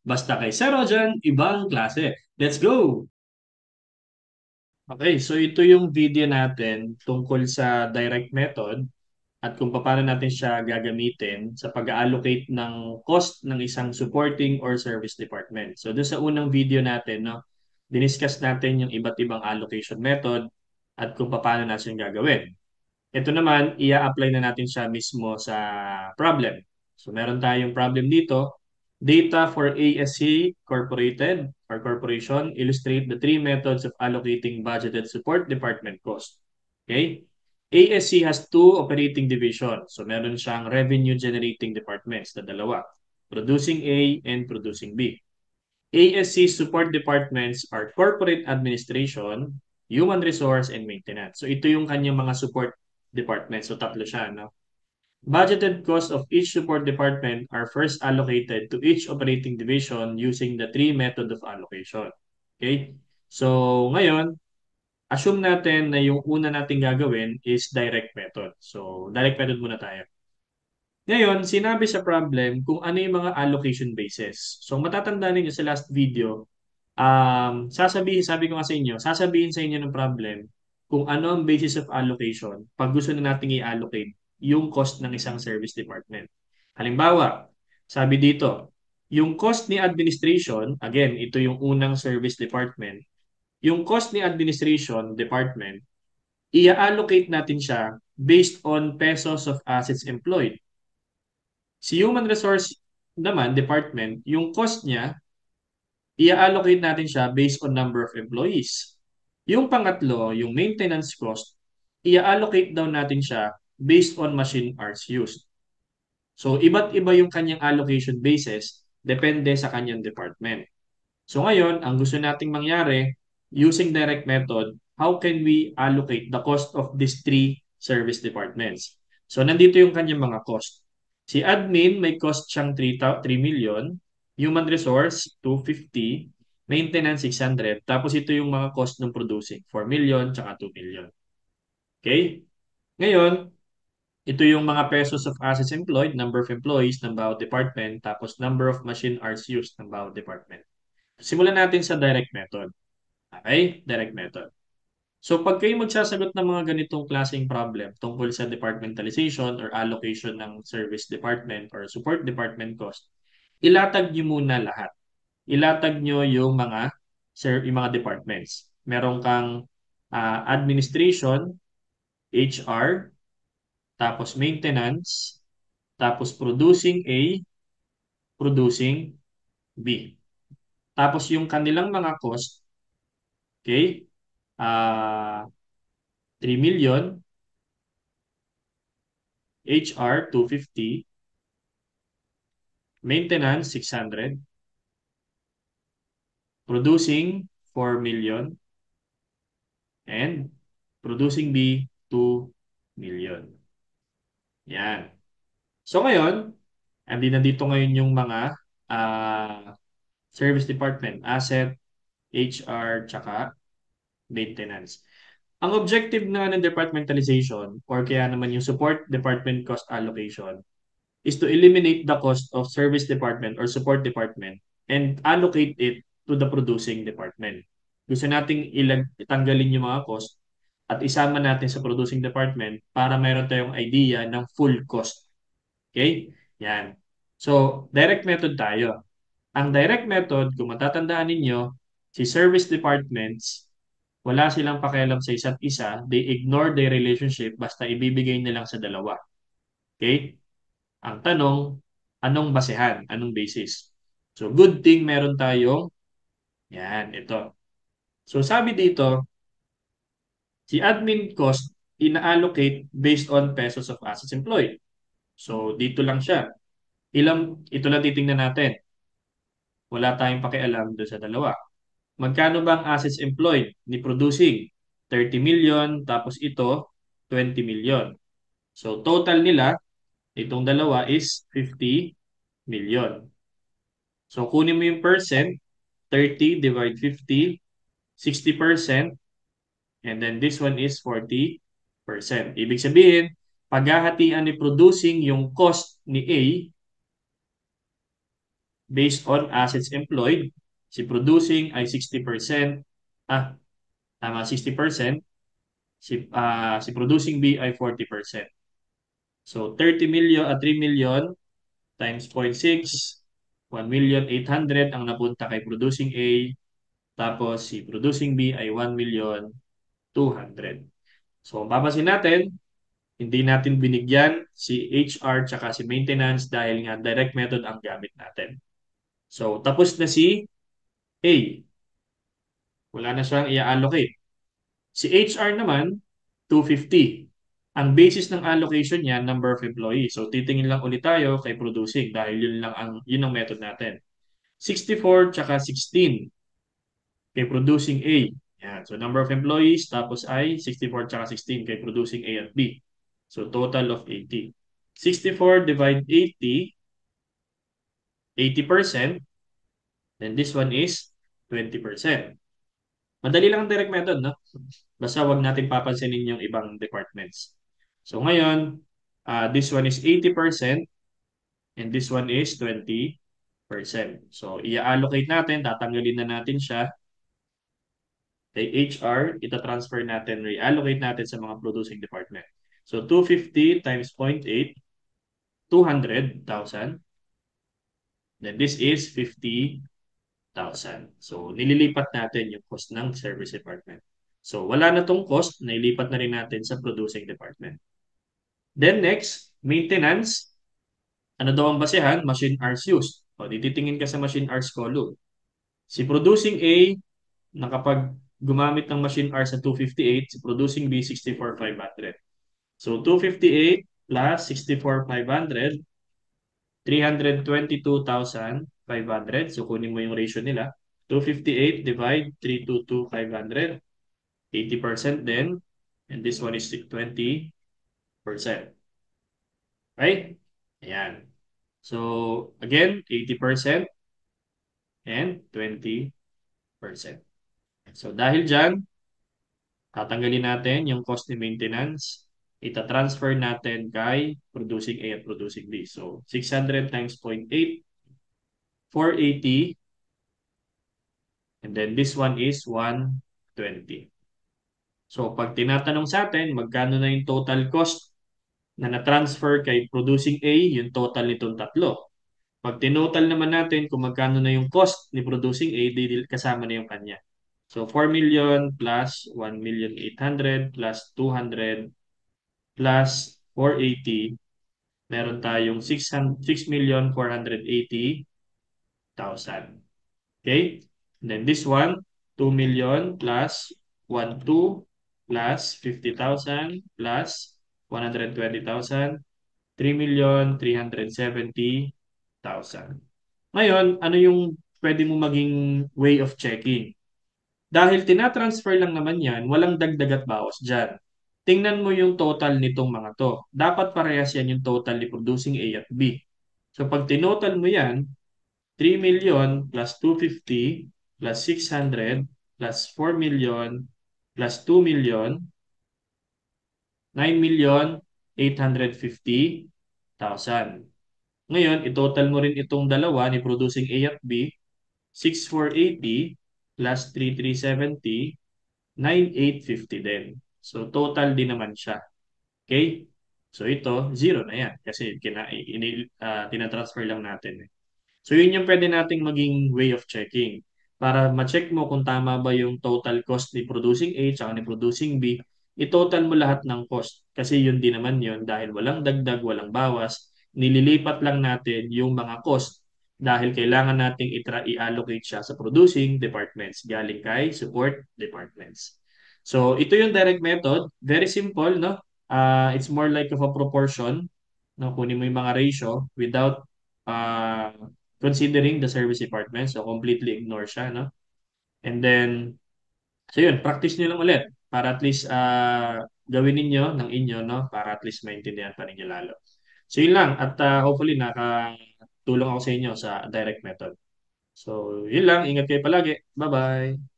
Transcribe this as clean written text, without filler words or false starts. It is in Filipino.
Basta kay Sir Rojan, ibang klase. Let's go! Okay, so ito yung video natin tungkol sa direct method at kung paano natin siya gagamitin sa pag-allocate ng cost ng isang supporting or service department. So doon sa unang video natin, no, diniscuss natin yung iba't ibang allocation method at kung paano natin gagawin. Ito naman, i-apply na natin siya mismo sa problem. So meron tayong problem dito. Data for ASC Corporated or Corporation illustrate the three methods of allocating budgeted support department cost. Okay? ASC has two operating divisions. So meron siyang revenue generating departments na dalawa. Producing A and Producing B. ASC support departments are corporate administration, human resource, and maintenance. So ito yung kanyang mga support departments. So tatlo siya, no? Budgeted costs of each support department are first allocated to each operating division using the three method of allocation. Okay? So ngayon, assume natin na yung una nating gagawin is direct method. So direct method muna tayo. Ngayon, sinabi sa problem kung ano yung mga allocation basis. So matatandaan niyo sa last video, sabi ko nga sa inyo, sasabihin sa inyo ng problem kung ano ang basis of allocation pag gusto na nating i-allocate yung cost ng isang service department. Halimbawa, sabi dito, yung cost ni administration, again, ito yung unang service department, yung cost ni administration department, i-allocate natin siya based on pesos of assets employed. Si human resource naman, department, yung cost niya, i-allocate natin siya based on number of employees. Yung pangatlo, yung maintenance cost, i-allocate daw natin siya based on machine hours used. So, iba't iba yung kanyang allocation basis depende sa kanyang department. So, ngayon, ang gusto nating mangyari, using direct method, how can we allocate the cost of these three service departments? So, nandito yung kanyang mga cost. Si admin, may cost siyang 3 million. Human resource, 250. Maintenance, 600. Tapos ito yung mga cost ng producing, 4 million, tsaka 2 million. Okay? Ngayon, ito yung mga pesos of assets employed, number of employees ng bawat department, tapos number of machine hours used ng bawat department. Simulan natin sa direct method. Okay? Direct method. So pag kayo magsasagot ng mga ganitong klaseng problem tungkol sa departmentalization or allocation ng service department or support department cost, ilatag nyo muna lahat. Ilatag nyo yung mga departments. Meron kang administration, HR, tapos maintenance, tapos producing A, producing B. Tapos yung kanilang mga cost, okay? 3 million, HR 250, maintenance 600, producing 4 million, and producing B 2 million. Yan. So ngayon, nandito ngayon yung mga service department, asset, HR, tsaka maintenance. Ang objective na ng departmentalization or kaya naman yung support department cost allocation is to eliminate the cost of service department or support department and allocate it to the producing department. Gusto nating itanggalin yung mga cost at isama natin sa producing department para mayroon tayong idea ng full cost. Okay? Yan. So, direct method tayo. Ang direct method, kung matatandaan ninyo, si service departments, wala silang pakialam sa isa't isa. They ignore their relationship basta ibibigay nilang sa dalawa. Okay? Ang tanong, anong basehan? Anong basis? So, good thing meron tayong, yan, ito. So, sabi dito, si admin cost, ina-allocate based on pesos of assets employed. So, dito lang siya. Ito lang titingnan natin. Wala tayong pakialam doon sa dalawa. Magkano ba ang assets employed ni producing? 30 million, tapos ito, 20 million. So, total nila, itong dalawa is 50 million. So, kunin mo yung percent, 30 divide 50, 60%, and then this one is 40%. Ibig sabihin, paghahatian ni producing yung cost ni A, based on assets employed. Si producing ay 60%, ah, tama, 60%. Si producing B ay 40%. So 30 million at 3 million times 0.6, 1,800,000 ang napunta kay producing A. Tapos si producing B ay 1,200,000. So kung papansin natin, hindi natin binigyan si HR tsaka si maintenance dahil nga direct method ang gamit natin. So tapos na si A. Wala na siyang i-allocate. Si HR naman, 250. Ang basis ng allocation niya, number of employees. So titingin lang ulit tayo kay producing dahil yun ang method natin. 64 tsaka 16 kay producing A. Yan. So number of employees tapos ay 64 tsaka 16 kay producing A at B. So total of 80. 64 divide 80, 80%. Then this one is 20%. Madali lang ang direct method, no? Basta wag natin papansinin yung ibang departments. So ngayon, this one is 80% and this one is 20%. So i-allocate natin, tatanggalin na natin siya kay HR, ita-transfer natin, re-allocate natin sa mga producing department. So 250 times 0.8, 200,000. Then this is 50,000. So nililipat natin yung cost ng service department. So wala na tong cost, nailipat na rin natin sa producing department. Then next, maintenance. Ano daw ang basehan? Machine hours used. O, titingin ka sa machine hours column. Si producing A, nakapag gumamit ng machine hours sa 258, si producing B, 64,500. So, 258 plus 64,500, 322,500. So, kunin mo yung ratio nila. 258 divide 322,500. 80% din. And this one is 20%. Right? Ayan. So, again, 80% and 20%. So, dahil dyan, tatanggalin natin yung cost ni maintenance. Ita-transfer natin kay producing A at producing B. So, 600 times 0.8, 480. And then this one is 120. So, pag tinatanong sa atin, magkano na yung total cost na na-transfer kay producing A, yung total nitong tatlo. Pag tinotal naman natin kung magkano na yung cost ni producing A, kasama na yung kanya. So 4 million plus 1,800,000 plus 200 plus 480, meron tayong 6,480,000. Okay? And then this one, 2 million plus 12 plus 50,000 plus 120,000, 3,370,000. Ngayon, ano yung pwede mo maging way of checking? Dahil tinatransfer lang naman yan, walang dagdag at bawas dyan. Tingnan mo yung total nitong mga to. Dapat parehas yan yung total ni producing A at B. So pag tinotal mo yan, 3 million plus 250 plus 600 plus 4 million plus 2 million, 9,850,000. Ngayon, itotal mo rin itong dalawa ni producing A at B, 6,480 plus 3,370, 9,850 din. So, total din naman siya. Okay? So, ito, zero na yan kasi tinatransfer lang natin. So, yun yung pwede nating maging way of checking. Para ma-check mo kung tama ba yung total cost ni producing A at ni producing B, i-total mo lahat ng cost. Kasi yun din naman yun dahil walang dagdag, walang bawas. Nililipat lang natin yung mga cost dahil kailangan nating i-allocate siya sa producing departments galing kay support departments. So, ito yung direct method. Very simple, no? It's more like of a proportion. No? Kunin mo yung mga ratio without uh, considering the service department. So, completely ignore siya, no? And then, so yun, practice nyo lang ulit para at least gawin ninyo ng inyo, no? Para at least maintindihan pa ninyo lalo. So, yun lang. At hopefully, nakatulong ako sa inyo sa direct method. So, yun lang. Ingat kayo palagi. Bye-bye!